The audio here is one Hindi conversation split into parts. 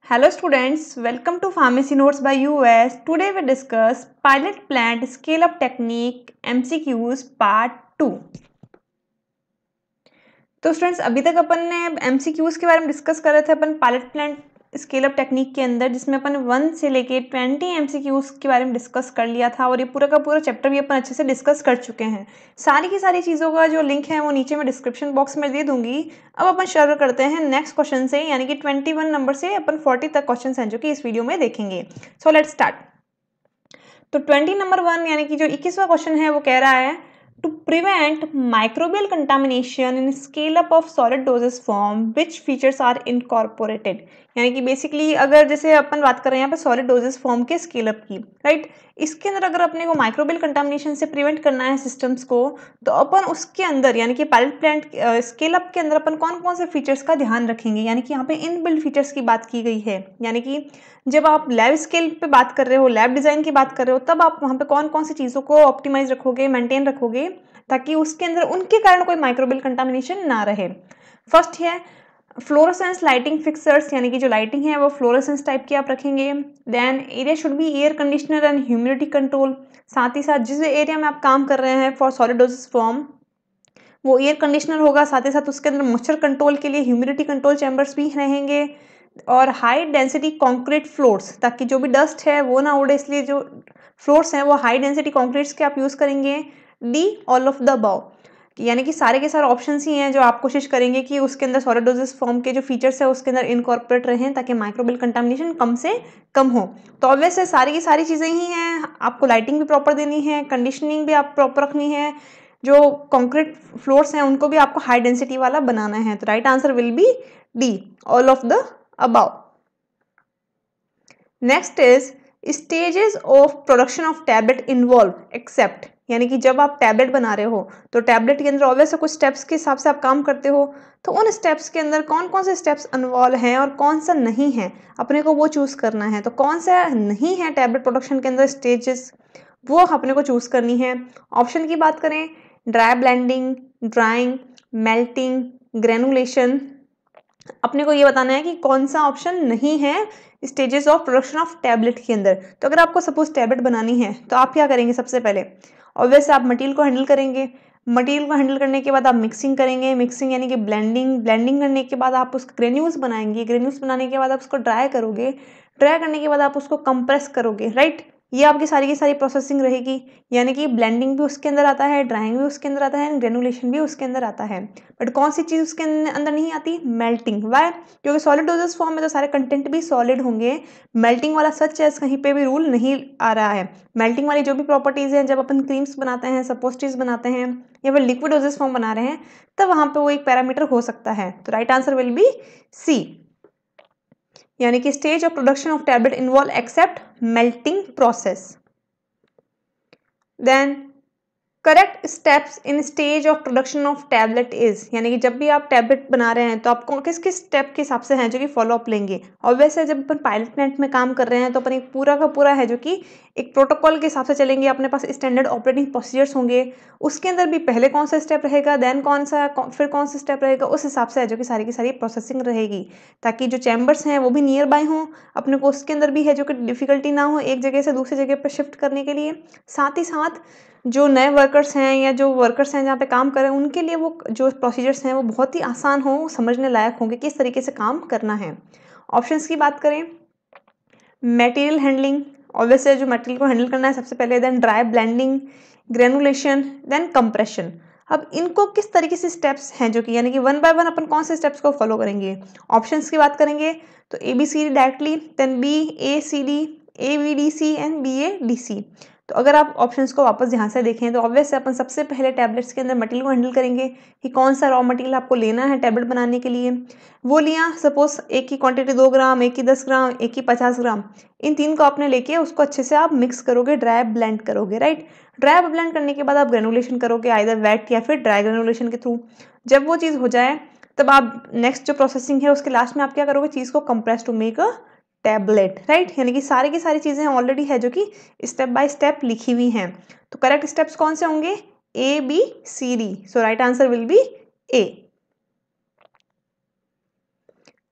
Hello students, welcome to Pharmacy Notes by US. Today we discuss pilot plant scale up technique MCQs part 2. तो स्टूडेंट्स अभी तक अपन ने MCQs के बारे में डिस्कस कर रहे थे अपन pilot plant scale up technique के अंदर, जिसमें अपन 1 से लेके 20 MCQs के बारे में डिस्कस कर लिया था और ये पूरा का पूरा चैप्टर भी अपन अच्छे से डिस्कस कर चुके हैं। सारी की सारी चीज़ों का जो लिंक है वो नीचे मैं डिस्क्रिप्शन बॉक्स में दे दूंगी। अब अपन शुरू करते हैं नेक्स्ट क्वेश्चन से, यानी कि 21 नंबर से अपन 40 तक क्वेश्चन हैं जो कि इस वीडियो में देखेंगे। So let's start. तो 20 नंबर 1 यानी कि जो 21वां क्वेश्चन है वो कह रहा है to prevent microbial contamination in scale up of solid dosage form which features are incorporated। यानी कि बेसिकली अगर जैसे अपन बात कर रहे हैं यहाँ पे सॉलिड डोजेस फॉर्म के स्केल अप की, राइट, इसके अंदर अगर अपने को माइक्रोबियल कंटामिनेशन से प्रिवेंट करना है सिस्टम्स को, तो अपन उसके अंदर यानी कि पायलट प्लांट स्केल अप के अंदर अपन कौन कौन से फीचर्स का ध्यान रखेंगे। यानी कि यहाँ पे इनबिल्ट फीचर्स की बात की गई है, यानी कि जब आप लैब स्केल पे बात कर रहे हो, लैब डिजाइन की बात कर रहे हो, तब आप वहाँ पे कौन कौन सी चीज़ों को ऑप्टिमाइज रखोगे, मेंटेन रखोगे, ताकि उसके अंदर उनके कारण कोई माइक्रोबियल कंटामिनेशन ना रहे। फर्स्ट है फ्लोरोसेंस लाइटिंग फिक्सर्स, यानी कि जो लाइटिंग है वो फ्लोरोसेंस टाइप की आप रखेंगे। Then area should be air conditioner and humidity control, साथ ही साथ जिस एरिया में आप काम कर रहे हैं फॉर सॉलिड डोजेस फॉर्म वो एयर कंडीशनर होगा, साथ ही साथ उसके अंदर मॉइस्चर कंट्रोल के लिए ह्यूमिडिटी कंट्रोल चैम्बर्स भी रहेंगे। और हाई डेंसिटी कॉन्क्रीट फ्लोर्स, ताकि जो भी डस्ट है वो ना उड़े, इसलिए जो फ्लोर्स हैं वो हाई डेंसिटी कॉन्क्रीट्स के आप यूज़ करेंगे। D all of the above, यानी कि सारे के सारे ऑप्शंस ही हैं जो आप कोशिश करेंगे कि उसके अंदर सॉलिड डोजेस फॉर्म के जो फीचर्स है उसके अंदर इनकॉर्पोरेट रहें, ताकि माइक्रोबियल कंटामिनेशन कम से कम हो। तो ऑब्वियस है सारी की सारी चीज़ें ही हैं, आपको लाइटिंग भी प्रॉपर देनी है, कंडीशनिंग भी आप प्रॉपर रखनी है, जो कॉन्क्रीट फ्लोर्स हैं उनको भी आपको हाई डेंसिटी वाला बनाना है। तो right answer will be D all of the above. Next is stages of production of tablet involve except, यानी कि जब आप टैबलेट बना रहे हो तो टैबलेट के अंदर ऑब्वियस कुछ स्टेप्स के हिसाब से आप काम करते हो, तो उन स्टेप्स के अंदर कौन कौन से स्टेप्स इन्वॉल्व हैं और कौन सा नहीं है, अपने को वो चूज करना है। तो कौन सा नहीं है टैबलेट प्रोडक्शन के अंदर स्टेजेस, वो अपने को चूज करनी है। ऑप्शन की बात करें, dry blending, drawing, melting, granulation, अपने को ये बताना है कि कौन सा ऑप्शन नहीं है stages of production of tablet के अंदर। तो अगर आपको सपोज टैबलेट बनानी है तो आप क्या करेंगे, सबसे पहले ऑब्वियस आप मटेरियल को हैंडल करेंगे, मटेरियल को हैंडल करने के बाद आप मिक्सिंग करेंगे, मिक्सिंग यानी कि ब्लेंडिंग, ब्लेंडिंग करने के बाद आप उसको ग्रेन्यूल्स बनाएंगे, ग्रेन्यूल्स बनाने के बाद आप उसको ड्राई करोगे, ड्राई करने के बाद आप उसको कंप्रेस करोगे, राइट। ये आपकी सारी की सारी प्रोसेसिंग रहेगी, यानी कि ब्लेंडिंग भी उसके अंदर आता है, ड्राइंग भी उसके अंदर आता है, ग्रेनुलेशन भी उसके अंदर आता है। बट कौन सी चीज़ उसके अंदर नहीं आती, मेल्टिंग। वाई? क्योंकि सॉलिड डोजेस फॉर्म में तो सारे कंटेंट भी सॉलिड होंगे, मेल्टिंग वाला सच है कहीं पे भी रूल नहीं आ रहा है। मेल्टिंग वाली जो भी प्रॉपर्टीज़ हैं, जब अपन क्रीम्स बनाते हैं, सपोस्टिव्स बनाते हैं, या फिर लिक्विड डोजेस फॉर्म बना रहे हैं, तब वहाँ पे वो एक पैरामीटर हो सकता है। तो right answer will be C, यानी कि stage of production of tablet involve except melting process. Then correct steps in stage of production of tablet is, यानी कि जब भी आप टैबलेट बना रहे हैं तो आपको किस किस स्टेप के हिसाब से हैं जो कि फॉलो अप लेंगे। और वैसे जब अपन पायलट प्लांट में काम कर रहे हैं तो अपन एक पूरा का पूरा है जो कि एक प्रोटोकॉल के हिसाब से चलेंगे, अपने पास स्टैंडर्ड ऑपरेटिंग प्रोसीजर्स होंगे, उसके अंदर भी पहले कौन सा स्टेप रहेगा, देन फिर कौन सा स्टेप रहेगा, उस हिसाब से है जो कि सारी की सारी प्रोसेसिंग रहेगी, ताकि जो चैम्बर्स हैं वो भी नियर बाय हों, अपने को उसके अंदर भी है जो कि डिफिकल्टी ना हो एक जगह से दूसरी जगह पर शिफ्ट करने के लिए। साथ ही साथ जो नए वर्कर्स हैं या जो वर्कर्स हैं जहाँ पे काम कर रहे हैं उनके लिए वो जो प्रोसीजर्स हैं वो बहुत ही आसान हो, समझने लायक होंगे किस तरीके से काम करना है। ऑप्शंस की बात करें, मटेरियल हैंडलिंग, ऑब्वियसली जो मटेरियल को हैंडल करना है सबसे पहले, then dry blending, granulation, then compression. अब इनको किस तरीके से स्टेप्स हैं जो कि, यानी कि वन बाय वन अपन कौन से स्टेप्स को फॉलो करेंगे। ऑप्शंस की बात करेंगे तो ABCD directly, then BACD, ABDC and BADC। तो अगर आप ऑप्शंस को वापस ध्यान से देखें तो ऑब्वियस है अपन सबसे पहले टैबलेट्स के अंदर मटेरियल को हैंडल करेंगे कि कौन सा रॉ मटेरियल आपको लेना है टैबलेट बनाने के लिए। वो लिया, सपोज एक की क्वांटिटी 2 ग्राम, एक की 10 ग्राम, एक की 50 ग्राम, इन तीन को आपने लेके उसको अच्छे से आप मिक्स करोगे, ड्राई ब्लेंड करोगे, राइट। ड्राई ब्लेंड करने के बाद आप ग्रेनुलेशन करोगे, आइदर वेट या फिर ड्राई ग्रेनुलेशन के थ्रू। जब वो चीज़ हो जाए तब आप नेक्स्ट जो प्रोसेसिंग है उसके लास्ट में आप क्या करोगे, चीज़ को compress to make a tablet, right. यानी कि सारी की सारी चीज़ें ऑलरेडी है जो कि स्टेप बाय स्टेप लिखी हुई हैं। तो करेक्ट स्टेप्स कौन से होंगे, ABCD। So right answer will be A।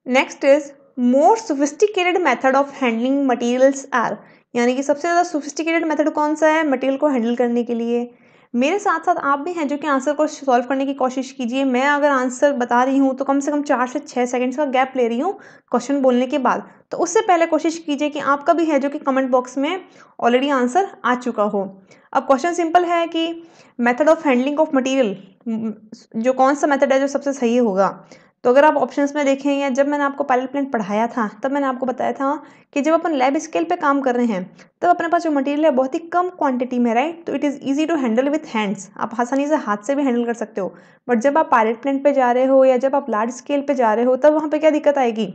Next is more sophisticated method of handling materials are, यानी कि सबसे ज़्यादा सोफिस्टिकेटेड मेथड कौन सा है मटेरियल को हैंडल करने के लिए। मेरे साथ साथ आप भी हैं जो कि आंसर को सॉल्व करने की कोशिश कीजिए। मैं अगर आंसर बता रही हूँ तो कम से कम 4 से 6 सेकंड्स का गैप ले रही हूँ क्वेश्चन बोलने के बाद, तो उससे पहले कोशिश कीजिए कि आपका भी है जो कि कमेंट बॉक्स में ऑलरेडी आंसर आ चुका हो। अब क्वेश्चन सिंपल है कि method of handling of material, जो कौन सा मेथड है जो सबसे सही होगा। तो अगर आप ऑप्शंस में देखें या जब मैंने आपको पायलट प्लांट पढ़ाया था तब मैंने आपको बताया था कि जब अपन लैब स्केल पे काम कर रहे हैं तब अपने पास जो मटेरियल है बहुत ही कम क्वांटिटी में, राइट, तो it is easy to handle with hands, आप आसानी से हाथ से भी हैंडल कर सकते हो। बट जब आप पायलट प्लांट पे जा रहे हो या जब आप लार्ज स्केल पे जा रहे हो तब वहाँ पे क्या दिक्कत आएगी,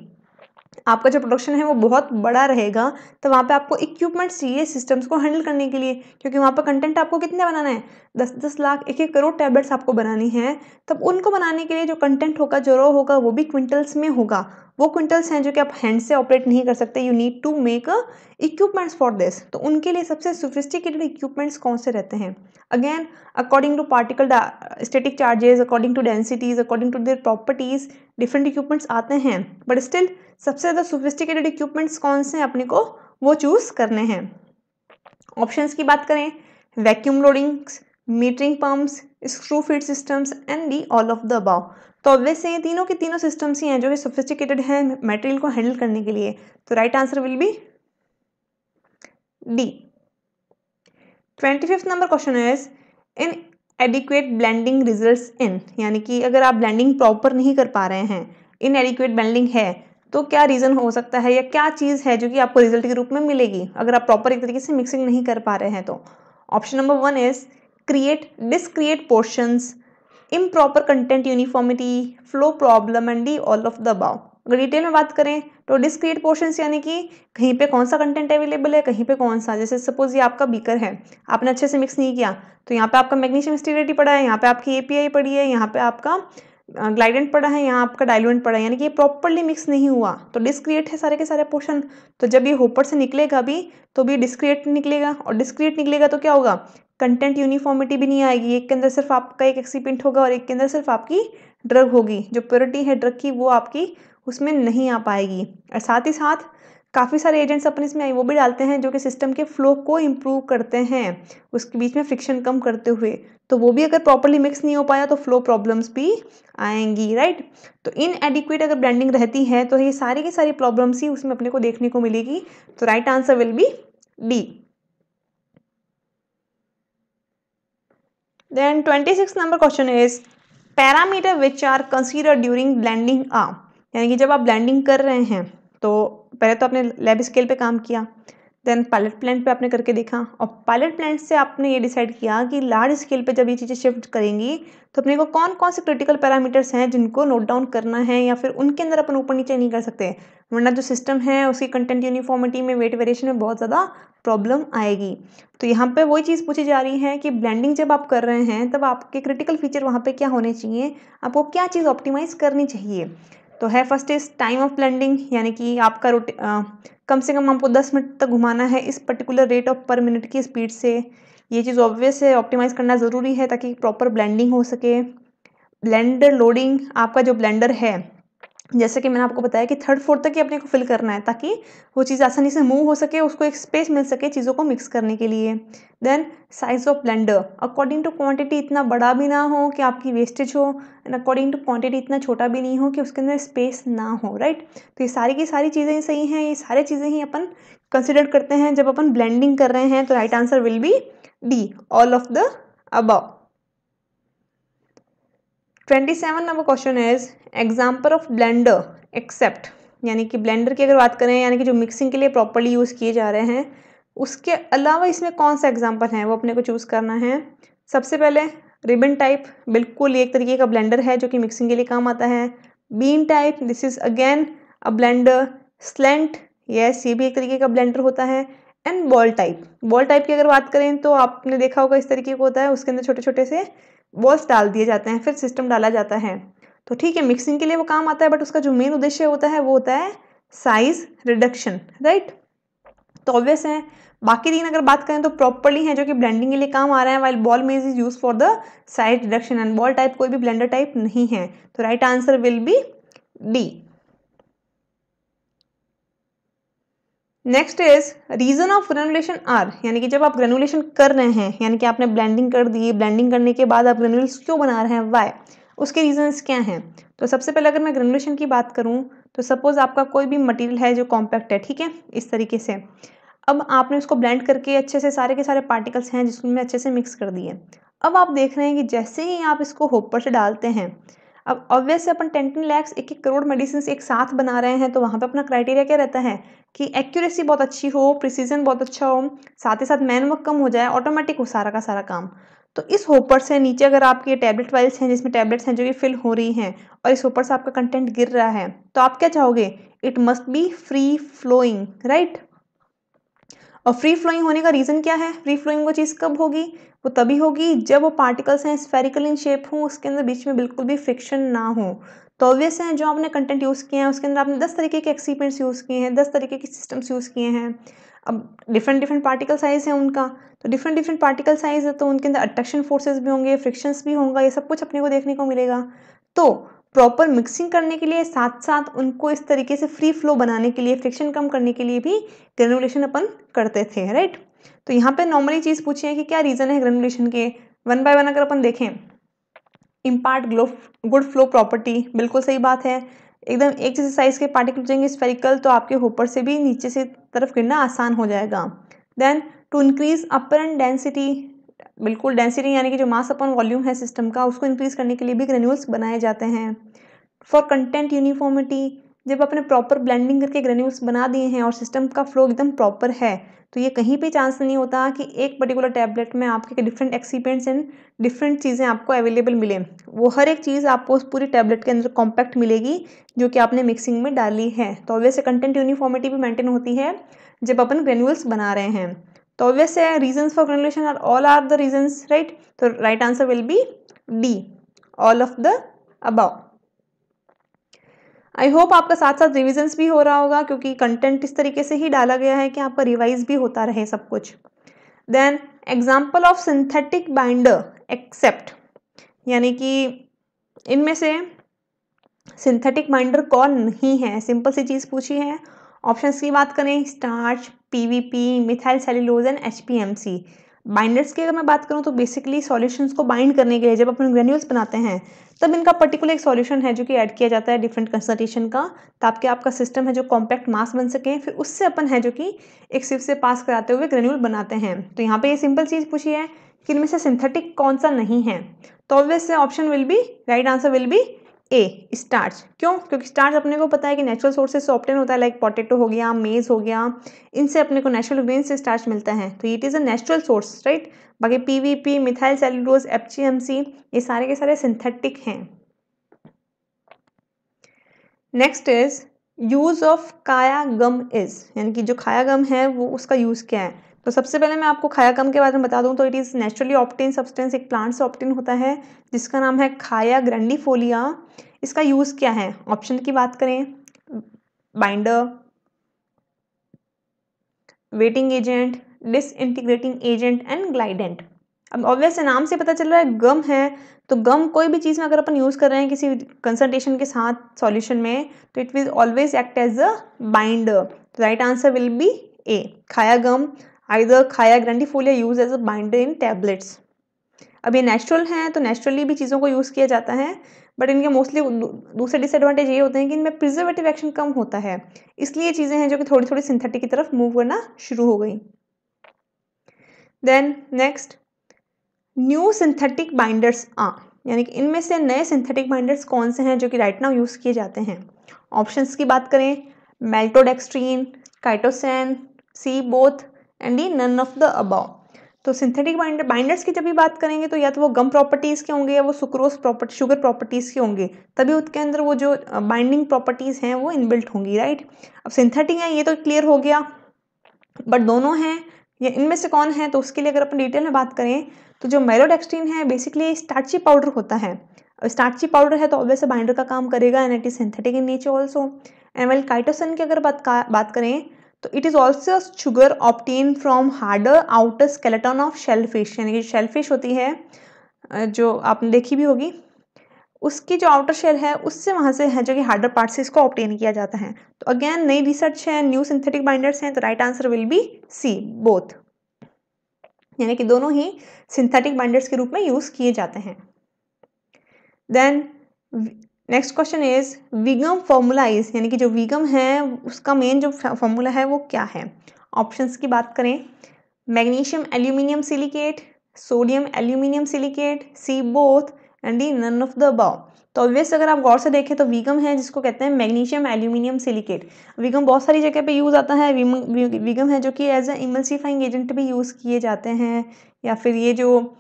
आपका जो प्रोडक्शन है वो बहुत बड़ा रहेगा, तो वहाँ पे आपको इक्विपमेंट्स चाहिए सिस्टम्स को हैंडल करने के लिए, क्योंकि वहाँ पर कंटेंट आपको कितने बनाना है, 10-10 लाख 1-1 करोड़ टैबलेट्स आपको बनानी है। तब उनको बनाने के लिए जो कंटेंट होगा, जो रॉ होगा, वो भी क्विंटल्स में होगा। वो क्विंटल्स हैं जो कि आप हैंड से ऑपरेट नहीं कर सकते, you need to make equipments for this. तो उनके लिए सबसे सोफिस्टिकेटेड इक्विपमेंट्स कौन से रहते हैं, again according to particle static charges, according to densities, according to their properties different equipments आते हैं, बट स्टिल सबसे ज़्यादा सोफिस्टिकेटेड इक्विपमेंट्स कौन से हैं अपने को वो चूज़ करने हैं। ऑप्शंस की बात करें, vacuum loadings, metering pumps, screw feed systems and the all of the above. तो ऑब्वियस ये तीनों के तीनों सिस्टम्स ही हैं जो कि सोफिस्टिकेटेड हैं मटेरियल को हैंडल करने के लिए। तो right answer will be D. 25th number question is in adequate blending results in, यानी कि अगर आप ब्लेंडिंग प्रॉपर नहीं कर पा रहे हैं, इन एडिक्वेट ब्लेंडिंग है, तो क्या रीज़न हो सकता है या क्या चीज़ है जो कि आपको रिजल्ट के रूप में मिलेगी अगर आप प्रॉपर एक तरीके से मिक्सिंग नहीं कर पा रहे हैं। तो option number 1 is create discrete portions, improper content uniformity, flow problem and D all of the above. अगर डिटेल में बात करें तो डिस्क्रिएट पोर्शंस यानी कि कहीं पे कौन सा कंटेंट अवेलेबल है, कहीं पे कौन सा, जैसे सपोज ये आपका बीकर है, आपने अच्छे से मिक्स नहीं किया तो यहाँ पे आपका मैग्नीशियम स्टीरेटी पड़ा है, यहाँ पे आपकी एपीआई पड़ी है, यहाँ पे आपका ग्लाइडेंट पड़ा है, यहाँ आपका डाइल्यूएंट पड़ा है, यानी कि ये प्रॉपरली मिक्स नहीं हुआ, तो डिस्क्रिएट है सारे के सारे पोर्शन। तो जब ये होपर से निकलेगा भी तो भी डिस्क्रिएट निकलेगा, और डिस्क्रिएट निकलेगा तो क्या होगा, कंटेंट यूनिफॉर्मिटी भी नहीं आएगी, एक के अंदर सिर्फ आपका एक एक्सीपेंट होगा और एक के अंदर सिर्फ आपकी ड्रग होगी, जो प्योरिटी है ड्रग की वो आपकी उसमें नहीं आ पाएगी। और साथ ही साथ काफ़ी सारे एजेंट्स अपन इसमें वो भी डालते हैं जो कि सिस्टम के फ्लो को इम्प्रूव करते हैं, उसके बीच में फ्रिक्शन कम करते हुए, तो वो भी अगर प्रॉपरली मिक्स नहीं हो पाया तो फ्लो प्रॉब्लम्स भी आएंगी, राइट। तो इनएडिक्वेट अगर ब्लेंडिंग रहती है तो ये सारी की सारी प्रॉब्लम्स ही उसमें अपने को देखने को मिलेगी। तो right answer will be D. Then 26 number question is parameter which are consider during blending ah, यानी कि जब आप ब्लेंडिंग कर रहे हैं तो पहले तो आपने लैब स्केल पे काम किया, देन पायलट प्लांट पे आपने करके देखा, और पायलट प्लांट से आपने ये डिसाइड किया कि लार्ज स्केल पे जब ये चीज़ें शिफ्ट करेंगी तो अपने को कौन कौन से क्रिटिकल पैरामीटर्स हैं जिनको नोट डाउन करना है, या फिर उनके अंदर अपन ऊपर नीचे नहीं कर सकते, वरना जो सिस्टम है उसकी कंटेंट यूनिफॉर्मिटी में, वेट वेरिएशन में बहुत ज़्यादा प्रॉब्लम आएगी। तो यहाँ पे वही चीज़ पूछी जा रही है कि ब्लेंडिंग जब आप कर रहे हैं तब आपके क्रिटिकल फीचर वहाँ पे क्या होने चाहिए, आपको क्या चीज़ ऑप्टिमाइज करनी चाहिए। तो है first is time of blending, यानी कि आपका कम से कम आपको 10 मिनट तक घुमाना है इस पर्टिकुलर रेट ऑफ पर मिनट की स्पीड से, ये चीज़ ऑब्वियस है, ऑप्टिमाइज करना ज़रूरी है ताकि प्रॉपर ब्लेंडिंग हो सके। ब्लेंडर लोडिंग, आपका जो ब्लेंडर है जैसे कि मैंने आपको बताया कि 3rd 4th तक ही अपने को फिल करना है ताकि वो चीज़ आसानी से मूव हो सके, उसको एक स्पेस मिल सके चीज़ों को मिक्स करने के लिए। Then size of blender, according to quantity इतना बड़ा भी ना हो कि आपकी वेस्टेज हो, एंड अकॉर्डिंग टू क्वांटिटी इतना छोटा भी नहीं हो कि उसके अंदर स्पेस ना हो, राइट। तो ये सारी की सारी चीज़ें सही हैं, ये सारी चीज़ें ही अपन कंसिडर करते हैं जब अपन ब्लेंडिंग कर रहे हैं। तो right answer will be D, all of the above. 27 number question is example of blender except, यानी कि ब्लेंडर की अगर बात करें यानी कि जो मिक्सिंग के लिए प्रॉपर्ली यूज़ किए जा रहे हैं उसके अलावा इसमें कौन सा एग्जाम्पल है वो अपने को चूज़ करना है। सबसे पहले रिबन टाइप, बिल्कुल एक तरीके का ब्लेंडर है जो कि मिक्सिंग के लिए काम आता है। Bin type, this is again a blender. Slant, yes ये भी एक तरीके का ब्लेंडर होता है। And ball type, ball type की अगर बात करें तो आपने देखा होगा इस तरीके का होता है, उसके अंदर छोटे छोटे से बॉल्स डाल दिए जाते हैं, फिर सिस्टम डाला जाता है। तो ठीक है मिक्सिंग के लिए वो काम आता है, बट उसका जो मेन उद्देश्य होता है वो होता है साइज रिडक्शन, राइट। तो ऑब्वियस है बाकी तीन अगर बात करें तो प्रॉपरली है जो कि ब्लेंडिंग के लिए काम आ रहा है, while ball mill is use for the size reduction, and ball type कोई भी ब्लेंडर टाइप नहीं है। तो right answer will be D. Next is reason of granulation are, यानी कि जब आप ग्रेनुलेशन कर रहे हैं, यानी कि आपने ब्लेंडिंग कर दी, ब्लेंडिंग करने के बाद आप ग्रेनुल्स क्यों बना रहे हैं, वाई, उसके रीजंस क्या हैं। तो सबसे पहले अगर मैं ग्रेनुलेशन की बात करूं तो सपोज आपका कोई भी मटेरियल है जो कॉम्पैक्ट है, ठीक है, इस तरीके से। अब आपने उसको ब्लेंड करके अच्छे से सारे के सारे पार्टिकल्स हैं जिसमें अच्छे से मिक्स कर दिए। अब आप देख रहे हैं कि जैसे ही आप इसको होपर से डालते हैं, अब ऑब्वियस अपन 10 लाख 1 करोड़ मेडिसिन एक साथ बना रहे हैं, तो वहाँ पे अपना क्राइटेरिया क्या रहता है कि एक्यूरेसी बहुत अच्छी हो, प्रिसीजन बहुत अच्छा हो, साथ ही साथ मैन वर्क कम हो जाए, ऑटोमेटिक हो सारा का सारा काम। तो इस होपर से नीचे अगर आपके टैबलेट वाइल्स हैं जिसमें टैबलेट्स हैं जो कि फिल हो रही हैं और इस होपर से आपका कंटेंट गिर रहा है, तो आप क्या चाहोगे, it must be free flowing, right. और फ्री फ्लोइंग होने का रीज़न क्या है, फ्री फ्लोइंग वो चीज़ कब होगी, वो तभी होगी जब वो पार्टिकल्स हैं स्फेरिकल इन शेप हों, उसके अंदर बीच में बिल्कुल भी फ्रिक्शन ना हो। तो ऑब्वियस है जो आपने कंटेंट यूज़ किया है उसके अंदर आपने 10 तरीके के एक्सीपेंट्स यूज़ किए हैं, 10 तरीके के सिस्टम्स यूज़ किए हैं। अब डिफरेंट डिफरेंट पार्टिकल साइज़ है उनका, तो डिफरेंट डिफरेंट पार्टिकल साइज़ है तो उनके अंदर अट्रैक्शन फोर्सेज भी होंगे, फ्रिक्शंस भी होंगे, ये सब कुछ अपने को देखने को मिलेगा। तो प्रॉपर मिक्सिंग करने के लिए साथ साथ उनको इस तरीके से फ्री फ्लो बनाने के लिए, फ्रिक्शन कम करने के लिए भी ग्रेनुलेशन अपन करते थे, राइट। तो यहाँ पे नॉर्मली चीज़ पूछी है कि क्या रीज़न है ग्रेनुलेशन के, वन बाय वन अगर अपन देखें, इम्पार्ट गुड फ्लो प्रॉपर्टी, बिल्कुल सही बात है। एकदम एक जैसे साइज के पार्टिकल जाएंगे स्फेरिकल, तो आपके ऊपर से भी नीचे से तरफ गिरना आसान हो जाएगा। Then to increase apparent density, बिल्कुल डेंसिटी यानी कि जो मास अपन वॉल्यूम है सिस्टम का उसको इंक्रीज करने के लिए भी ग्रेन्यूल्स बनाए जाते हैं। फॉर कंटेंट यूनिफॉर्मिटी, जब आपने प्रॉपर ब्लेंडिंग करके ग्रेन्यूल्स बना दिए हैं और सिस्टम का फ्लो एकदम प्रॉपर है, तो ये कहीं भी चांस नहीं होता कि एक पर्टिकुलर टैबलेट में आपके डिफरेंट एक्सीपेंट्स एंड डिफरेंट चीज़ें आपको अवेलेबल मिले। वो हर एक चीज़ आपको उस पूरी टैबलेट के अंदर कॉम्पैक्ट मिलेगी जो कि आपने मिक्सिंग में डाली है। तो ऑब्वियस कंटेंट यूनिफॉर्मिटी भी मेंटेन होती है जब अपन ग्रेन्यूल्स बना रहे हैं। तो ऑब्वियस है reasons for granulation are all are the reasons, right. तो right answer will be D, all of the above. I hope आपका साथ साथ रिविजन्स भी हो रहा होगा क्योंकि कंटेंट इस तरीके से ही डाला गया है कि आपका रिवाइज भी होता रहे सब कुछ। Then example of synthetic binder except, यानी कि इनमें से सिंथेटिक बाइंडर कौन नहीं है, सिंपल सी चीज़ पूछी है। ऑप्शंस की बात करें, starch, PVP, methyl cellulose and HPMC. Binders की अगर मैं बात करूं तो बेसिकली सॉल्यूशंस को बाइंड करने के लिए जब अपन ग्रेन्यूल्स बनाते हैं तब इनका पर्टिकुलर एक सॉल्यूशन है जो कि ऐड किया जाता है डिफरेंट कंसंट्रेशन का, ताकि आपका सिस्टम है जो कॉम्पैक्ट मास बन सके, फिर उससे अपन है जो कि एक सिर्फ से पास कराते हुए ग्रेन्यूल बनाते हैं। तो यहाँ पे ये सिंपल चीज़ पूछी है कि इनमें से सिंथेटिक कौन सा नहीं है, तो ऑब्वियस से option will be, right answer will be A, starch. क्यों, क्योंकि स्टार्च अपने को पता है कि नेचुरल सोर्सेज से ऑब्टेन होता है, लाइक पोटैटो हो गया, मेज हो गया, इनसे अपने को नेचुरल ग्रेन से स्टार्च मिलता है, तो it is a natural source, right. बाकी पीवीपी, मिथाइल सेल्यूलोज, एचपीएमसी ये सारे के सारे सिंथेटिक हैं। नेक्स्ट इज यूज ऑफ काया गम इज, यानी कि जो खाया गम है वो उसका यूज क्या है। तो सबसे पहले मैं आपको खाया गम के बारे में बता दूं तो it is naturally obtain substance, एक प्लांट से ऑब्टेन होता है जिसका नाम है खाया ग्रैंडिफोलिया। इसका यूज क्या है, ऑप्शन की बात करें, binder, waiting agent, disintegrating agent and glidant. अब ऑब्वियस नाम से पता चल रहा है गम है, तो गम कोई भी चीज़ में अगर अपन यूज़ कर रहे हैं किसी कंसंट्रेशन के साथ सॉल्यूशन में, तो it will always act as a binder. Right answer will be A, khaya gum, either khaya grandifolia use as a binder in tablets. अब ये नेचुरल हैं तो नेचुरली भी चीज़ों को यूज़ किया जाता है, बट इनके मोस्टली दूसरे डिसएडवांटेज ये होते हैं कि इनमें प्रिजर्वेटिव एक्शन कम होता है, इसलिए चीज़ें हैं जो कि थोड़ी थोड़ी सिंथेटिक की तरफ मूव करना शुरू हो गई। Then next, new synthetic binders ah, यानी कि इनमें से नए सिंथेटिक बाइंडर्स कौन से हैं जो कि राइट नाउ यूज़ किए जाते हैं। ऑप्शंस की बात करें, maltodextrin, chitosan, C both and D none of the above. तो सिंथेटिक बाइंडर्स की जब भी बात करेंगे तो या तो वो गम प्रॉपर्टीज़ के होंगे या वो सुक्रोज प्रॉपर्टी, शुगर प्रॉपर्टीज़ के होंगे, तभी उसके अंदर वो जो बाइंडिंग प्रॉपर्टीज़ हैं वो इनबिल्ट होंगी, राइट। अब सिंथेटिक है ये तो क्लियर हो गया, बट दोनों हैं या इनमें से कौन है, तो उसके लिए अगर अपन डिटेल में बात करें तो जो मेलोडेक्स्ट्रीन है बेसिकली स्टार्ची पाउडर होता है। अब स्टार्ची पाउडर है तो ऑब्वियस बाइंडर का काम करेगा and it is synthetic in nature also. And well chitosan की अगर बात करें तो it is also sugar obtained from harder outer skeleton of shellfish, यानी कि शेलफिश होती है जो आपने देखी भी होगी, उसकी जो आउटर शेल है उससे वहाँ से है जो कि हार्डर पार्ट से इसको ऑब्टेन किया जाता है। तो अगेन नई रिसर्च है, न्यू सिंथेटिक बाइंडर्स हैं, तो right answer will be C, both, यानी कि दोनों ही सिंथेटिक बाइंडर्स के रूप में यूज किए जाते हैं। Then next question is veegum formula is, यानी कि जो विगम है उसका मेन जो फॉर्मूला है वो क्या है। ऑप्शंस की बात करें, magnesium aluminium silicate, sodium aluminium silicate, C both, and D none of the above. तो ऑब्वियस अगर आप गौर से देखें तो विगम है जिसको कहते हैं मैग्नीशियम एल्यूमिनियम सिलिकेट। विगम बहुत सारी जगह पे यूज आता है। विगम है जो कि एज ए इमल्सिफाइंग एजेंट भी यूज किए जाते हैं, या फिर ये जो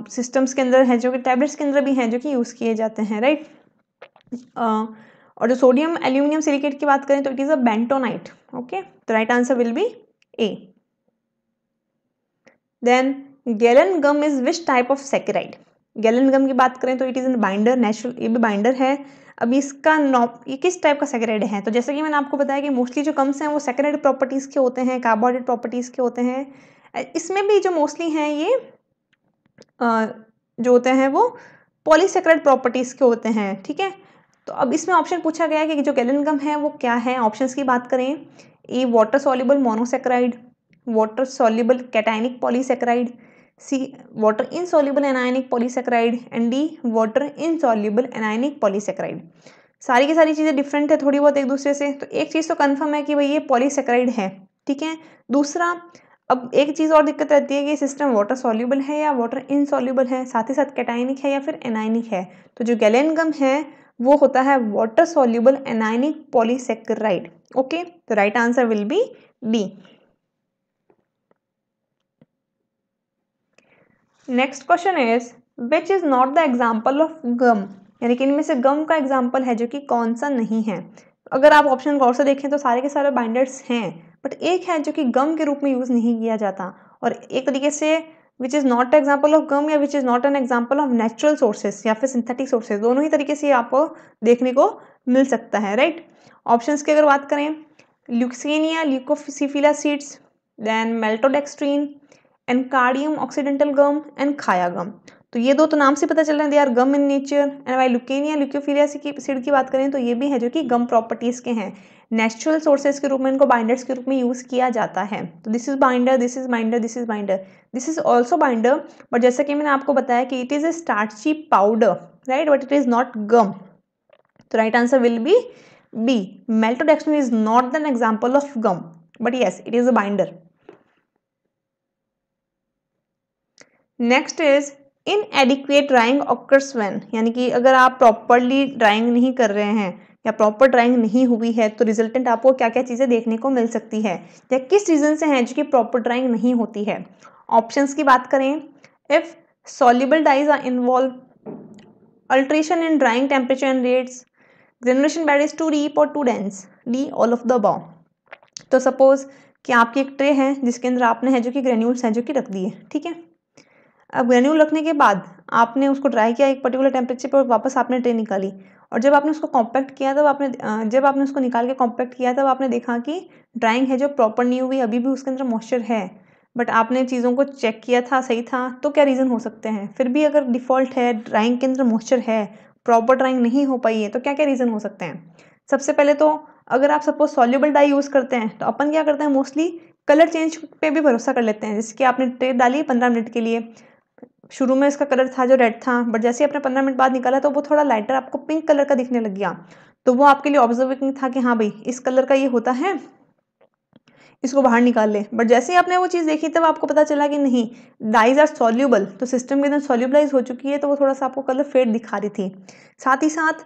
सिस्टम्स के अंदर है जो कि टैबलेट्स के अंदर भी हैं जो कि यूज किए जाते हैं, राइट। और जो सोडियम एल्यूमिनियम सिलिकेट की बात करें तो it is a bentonite. Okay, तो right answer will be A. Then gellan gum is which type of saccharide. Gellan gum की बात करें तो it is in binder, natural, ये भी बाइंडर है। अभी इसका ये किस टाइप का सैकेराइड है, तो जैसे कि मैंने आपको बताया कि मोस्टली जो गम्स हैं वो सैकेराइड प्रॉपर्टीज के होते हैं, कार्बोहाइड्रेट प्रॉपर्टीज के होते हैं। इसमें भी जो मोस्टली हैं ये जो होते हैं वो पॉलीसैकेराइड प्रॉपर्टीज के होते हैं, ठीक है। तो अब इसमें ऑप्शन पूछा गया है कि जो गैलन गम है वो क्या है। ऑप्शंस की बात करें, A water soluble monosaccharide, water soluble cationic polysaccharide, C water insoluble anionic polysaccharide, and D water insoluble anionic polysaccharide. सारी की सारी चीज़ें डिफरेंट है थोड़ी बहुत एक दूसरे से। तो एक चीज़ तो कन्फर्म है कि भाई ये पॉलीसैकेराइड है, ठीक है। दूसरा, अब एक चीज़ और दिक्कत रहती है कि सिस्टम वाटर सॉल्युबल है या वाटर इनसॉल्युबल है, साथ ही साथ कैटायनिक है या फिर एनायनिक है। तो जो गैलन गम है वो होता है water soluble anionic polysaccharide. Okay, तो right answer will be D. Next question is which is not the example of gum, यानी कि इनमें से गम का एग्जाम्पल है जो कि कौन सा नहीं है। अगर आप ऑप्शन गौर से देखें तो सारे के सारे बाइंडर्स हैं, बट एक है जो कि गम के रूप में यूज नहीं किया जाता। और एक तरीके से which is not example of gum या which is not an example of natural sources या फिर सिंथेटिक सोर्सेज, दोनों ही तरीके से आपको देखने को मिल सकता है, राइट। ऑप्शंस की अगर बात करें, leucaena leucocephala seeds, then maltodextrin, anacardium occidentale gum, and khaya gum. तो ये दो तो नाम से पता चल रहे हैं they are gum in nature. And why leucaena leucocephala seed की बात करें तो ये भी है जो कि गम प्रॉपर्टीज के हैं। नेचुरल सोर्सेज के रूप में इनको बाइंडर्स के रूप में यूज किया जाता है। तो this is binder, this is binder, this is binder, this is also binder, but जैसा कि मैंने आपको बताया कि it is a starchy powder, right, but it is not gum. तो right answer will be B, maltodextrin is not an example of gum, but yes it is a binder. Next is inadequate drying occurs when, यानी कि अगर आप प्रॉपरली ड्राइंग नहीं कर रहे हैं या प्रॉपर ड्राइंग नहीं हुई है तो रिजल्टेंट आपको क्या क्या चीज़ें देखने को मिल सकती है, या किस रीज़न से है जो कि प्रॉपर ड्राइंग नहीं होती है। ऑप्शंस की बात करें, if soluble dyes are involve, alteration in drying temperature and rates, granulation bed is too deep और too dense, D all of the above. तो सपोज कि आपकी एक ट्रे है जिसके अंदर आपने है जो कि ग्रेन्यूल्स हैं जो कि रख दिए, ठीक है। अब ग्रेन्यूल रखने के बाद आपने उसको ड्राई किया एक पर्टिकुलर टेम्परेचर पर, वापस आपने ट्रे निकाली, और जब आपने उसको कॉम्पैक्ट किया तब आपने जब आपने उसको निकाल के कॉम्पैक्ट किया तब आपने देखा कि ड्राइंग है जो प्रॉपर नहीं हुई, अभी भी उसके अंदर मॉइस्चर है, बट आपने चीज़ों को चेक किया था, सही था। तो क्या रीज़न हो सकते हैं, फिर भी अगर डिफ़ॉल्ट है ड्राइंग के अंदर मॉइस्चर है, प्रॉपर ड्राइंग नहीं हो पाई है, तो क्या क्या रीज़न हो सकते हैं। सबसे पहले तो अगर आप सपोज सॉल्युबल डाई यूज़ करते हैं तो अपन क्या करते हैं, मोस्टली कलर चेंज पे भी भरोसा कर लेते हैं। जैसे कि आपने ट्रे डाली 15 मिनट के लिए, शुरू में इसका कलर था जो रेड था, बट जैसे ही आपने 15 मिनट बाद निकाला तो वो थोड़ा लाइटर आपको पिंक कलर का दिखने लग गया, तो वो आपके लिए ऑब्जर्विंग था कि हाँ भाई इस कलर का ये होता है, इसको बाहर निकाल ले। बट जैसे ही आपने वो चीज़ देखी तब आपको पता चला कि नहीं, डाइज आर सॉल्यूबल, तो सिस्टम के अंदर सॉल्यूबलाइज हो चुकी है, तो वो थोड़ा सा आपको कलर फेड दिखा रही थी। साथ ही साथ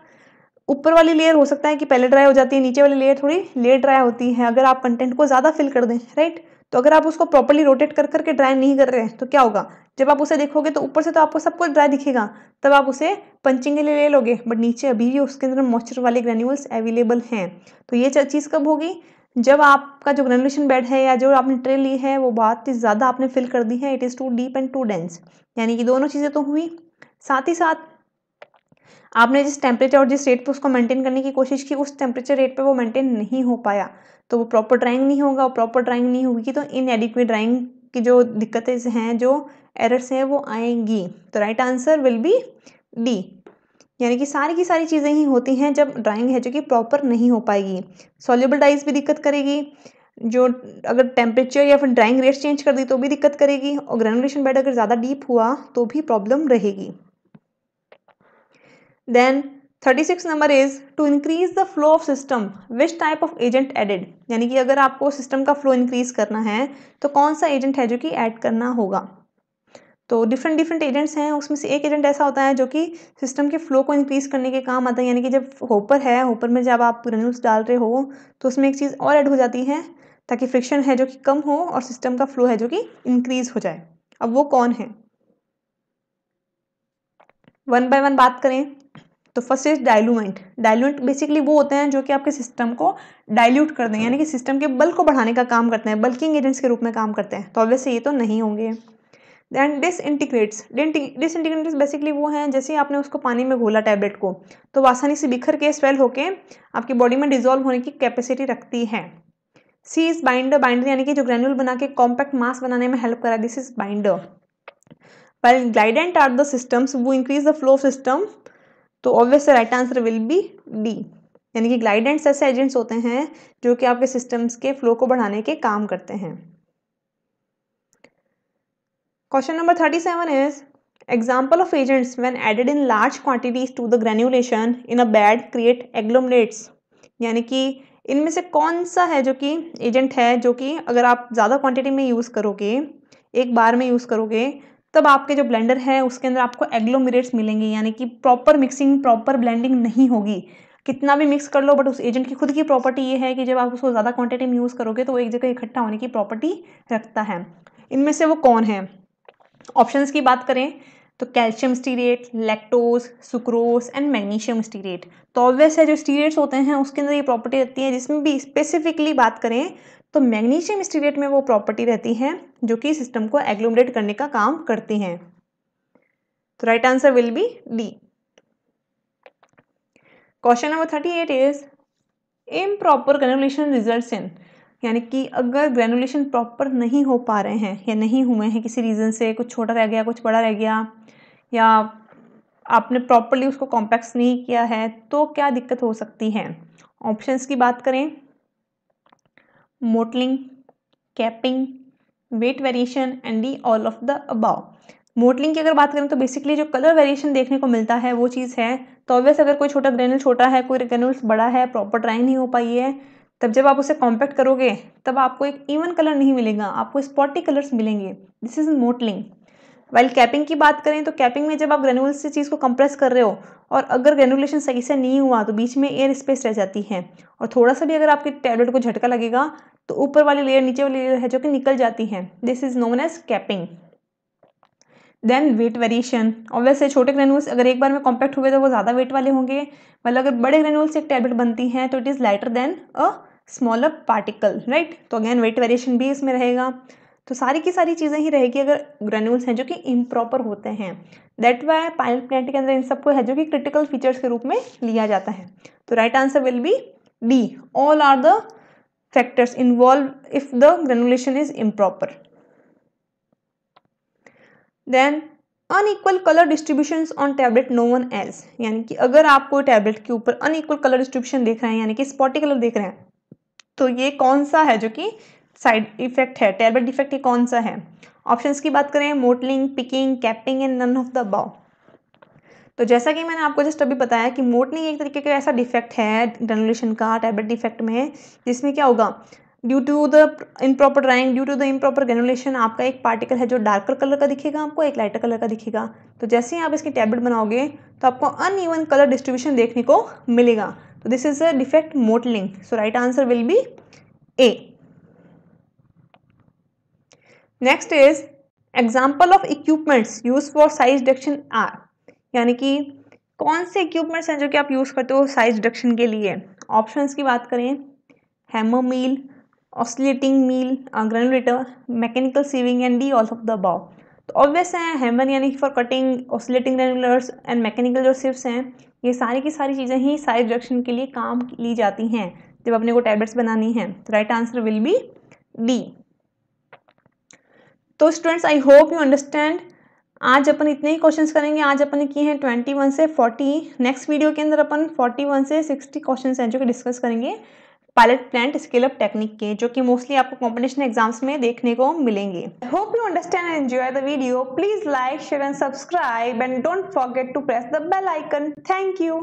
ऊपर वाली लेयर हो सकता है कि पहले ड्राई हो जाती है, नीचे वाली लेयर थोड़ी लेट ड्राई होती है। अगर आप कंटेंट को ज़्यादा फिल कर दें, राइट, तो अगर आप उसको प्रॉपर्ली रोटेट कर करके ड्राई नहीं कर रहे हैं तो क्या होगा, जब आप उसे देखोगे तो ऊपर से तो आपको सब कुछ ड्राई दिखेगा, तब आप उसे पंचिंग के लिए ले लोगे, बट नीचे अभी भी उसके अंदर मॉइस्चर वाले ग्रेन्यूल्स अवेलेबल हैं। तो ये चीज़ कब होगी, जब आपका जो ग्रेनुलेशन बेड है या जो आपने ट्रे ली है वो बहुत ही ज़्यादा आपने फिल कर दी है, it is too deep and too dense, यानी कि दोनों चीज़ें तो हुई। साथ ही साथ आपने जिस टेम्परेचर और जिस रेट पे उसको मेंटेन करने की कोशिश की, उस टेम्परेचर रेट पे वो मेंटेन नहीं हो पाया, तो वो प्रॉपर ड्राइंग नहीं होगा, और प्रॉपर ड्राइंग नहीं होगी तो इनएडिक्वेट ड्राइंग की जो दिक्कतें हैं, जो एरर्स हैं वो आएंगी। तो right answer will be D. यानी कि सारी की सारी चीज़ें ही होती हैं जब ड्राइंग है जो कि प्रॉपर नहीं हो पाएगी। सॉल्युबल डाइस भी दिक्कत करेगी, जो अगर टेम्परेचर या फिर ड्राइंग रेट चेंज कर दी तो भी दिक्कत करेगी, और ग्रेनुलेशन बेड अगर ज़्यादा डीप हुआ तो भी प्रॉब्लम रहेगी। Then 36 number is to increase the flow of system which type of agent added, यानी कि अगर आपको सिस्टम का फ्लो इंक्रीज करना है तो कौन सा एजेंट है जो कि ऐड करना होगा। तो डिफरेंट डिफरेंट एजेंट्स हैं, उसमें से एक एजेंट ऐसा होता है जो कि सिस्टम के फ्लो को इंक्रीज करने के काम आता है। यानी कि जब होपर है, होपर में जब आप ग्रेन्यूल्स डाल रहे हो तो उसमें एक चीज़ और ऐड हो जाती है ताकि फ्रिक्शन है जो कि कम हो और सिस्टम का फ्लो है जो कि इंक्रीज हो जाए। अब वो कौन है, वन बाय वन बात करें तो फर्स्ट इज डाइल्यूमेंट। डाइल्यूमेंट बेसिकली वो होते हैं जो कि आपके सिस्टम को डाइल्यूट कर दें, यानी कि सिस्टम के बल को बढ़ाने का काम करते हैं, बल्किंग एजेंट्स के रूप में काम करते हैं। तो ऑब्वियसली ये तो नहीं होंगे। दैन डिसइंटीग्रेट्स। डिसइंटीग्रेट्स बेसिकली वो हैं जैसे आपने उसको पानी में घोला टैबलेट को, तो वो आसानी से बिखर के स्वेल होके आपकी बॉडी में डिजोल्व होने की कैपेसिटी रखती है। सी इज बाइंडर। बाइंडर यानी कि जो ग्रेन्यूल बना के कॉम्पैक्ट मास बनाने में हेल्प करा, this is binder. While glidant are the systems who increase the flow of system, तो obvious right answer will be D, यानी कि ग्लाइडेंट्स ऐसे एजेंट्स होते हैं जो कि आपके सिस्टम्स के फ्लो को बढ़ाने के काम करते हैं। Question number 37 is example of agents when added in large quantities to the granulation in a bed create agglomerates, यानी कि इनमें से कौन सा है जो कि एजेंट है जो कि अगर आप ज़्यादा क्वांटिटी में यूज़ करोगे, एक बार में यूज़ करोगे, तब आपके जो ब्लेंडर है उसके अंदर आपको एग्लोमरेट्स मिलेंगे, यानी कि प्रॉपर मिक्सिंग प्रॉपर ब्लेंडिंग नहीं होगी। कितना भी मिक्स कर लो बट उस एजेंट की खुद की प्रॉपर्टी ये है कि जब आप उसको ज़्यादा क्वांटिटी में यूज़ करोगे तो वो एक जगह इकट्ठा होने की प्रॉपर्टी रखता है। इनमें से वो कौन है, ऑप्शंस की बात करें तो calcium stearate, lactose, sucrose and magnesium stearate. तो ऑब्वियस है जो स्टीरेट्स होते हैं उसके अंदर ये प्रॉपर्टी रहती है, जिसमें भी स्पेसिफिकली बात करें तो मैग्नीशियम स्टीरेट में वो प्रॉपर्टी रहती है जो कि सिस्टम को एग्लोमरेट करने का काम करती हैं। तो right answer will be D. Question number 38 is improper granulation results in, यानी कि अगर ग्रेनुलेशन प्रॉपर नहीं हो पा रहे हैं या नहीं हुए हैं किसी रीज़न से, कुछ छोटा रह गया, कुछ बड़ा रह गया, या आपने प्रॉपरली उसको कॉम्पैक्ट नहीं किया है, तो क्या दिक्कत हो सकती है। ऑप्शंस की बात करें mottling, capping, weight variation and D all of the above. Mottling की अगर बात करें तो बेसिकली जो कलर वेरिएशन देखने को मिलता है वो चीज़ है। तो ऑब्वियस अगर कोई छोटा ग्रेनुल छोटा है, कोई ग्रेनुल्स बड़ा है, प्रॉपर ड्राइंग नहीं हो पाई है, तब जब आप उसे कॉम्पैक्ट करोगे तब आपको एक इवन कलर नहीं मिलेगा, आपको स्पॉटी कलर्स मिलेंगे। This is mottling. While capping की बात करें तो कैपिंग में जब आप ग्रेनुल्स से चीज़ को कंप्रेस कर रहे हो और अगर ग्रेनुलेशन सही से नहीं हुआ तो बीच में एयर स्पेस रह जाती है, और थोड़ा सा भी अगर आपके टैबलेट को झटका लगेगा तो ऊपर वाली लेयर नीचे वाली लेयर है जो कि निकल जाती है। This is known as capping. Then weight variation, obviously छोटे ग्रेनुल्स अगर एक बार में कॉम्पैक्ट हुए तो वो ज़्यादा वेट वाले होंगे, मतलब अगर बड़े ग्रेनुल्स से एक टैबलेट बनती है तो it is lighter than a smaller particle, right. तो अगेन वेट वेरिएशन भी इसमें रहेगा। तो सारी की सारी चीज़ें ही रहेगी अगर ग्रेनुल्स हैं जो कि इम्प्रॉपर होते हैं। दैट वाई पाइलट प्लांट के अंदर इन सबको है जो कि क्रिटिकल फीचर्स के रूप में लिया जाता है। तो right answer will be D, all are the factors involve if the granulation is improper. Then unequal colour distribution on tablet known as, यानी कि अगर आप कोई टैबलेट के ऊपर अनइक्वल कलर डिस्ट्रीब्यूशन देख रहे हैं, यानी कि स्पॉटी कलर देख रहे हैं, तो ये कौन सा है जो कि साइड इफेक्ट है, टैबलेट डिफेक्ट ये कौन सा है। ऑप्शंस की बात करें mottling, picking, capping and none of the above. तो जैसा कि मैंने आपको जस्ट अभी बताया कि मोटलिंग एक तरीके का ऐसा डिफेक्ट है ग्रेनुलेशन का टैबलेट डिफेक्ट में, जिसमें क्या होगा, due to the improper drying, due to the improper granulation आपका एक पार्टिकल है जो डार्कर कलर का दिखेगा आपको, एक लाइटर कलर का दिखेगा। तो जैसे ही आप इसकी टैबलेट बनाओगे तो आपको अनइवन कलर डिस्ट्रीब्यूशन देखने को मिलेगा। तो this is a defect mottling. So right answer will be A. Next is example of equipments use for size reduction are, यानी कि कौन से इक्विपमेंट्स हैं जो कि आप यूज़ करते हो साइज डिडक्शन के लिए। ऑप्शंस की बात करें hammer mill, oscillating mill, granulator, mechanical sieving and D all of the above. तो ऑब्वियस है हैमर यानी for cutting, oscillating granulators and mechanical जो सिव्स हैं, ये सारी की सारी चीज़ें ही साइज डिडक्शन के लिए काम ली जाती हैं जब अपने को टैबलेट्स बनानी है। तो right answer will be D. तो students I hope you understand आज अपन इतने ही क्वेश्चंस करेंगे। आज अपन ने किए हैं 21 से 40। नेक्स्ट वीडियो के अंदर अपन 41 से 60 क्वेश्चंस हैं जो कि डिस्कस करेंगे pilot plant scale up technique के, जो कि मोस्टली आपको कॉम्पिटिशन एग्जाम्स में देखने को मिलेंगे। Hope you understand and enjoy the video. Please like, share and subscribe and don't forget to press the bell icon. Thank you.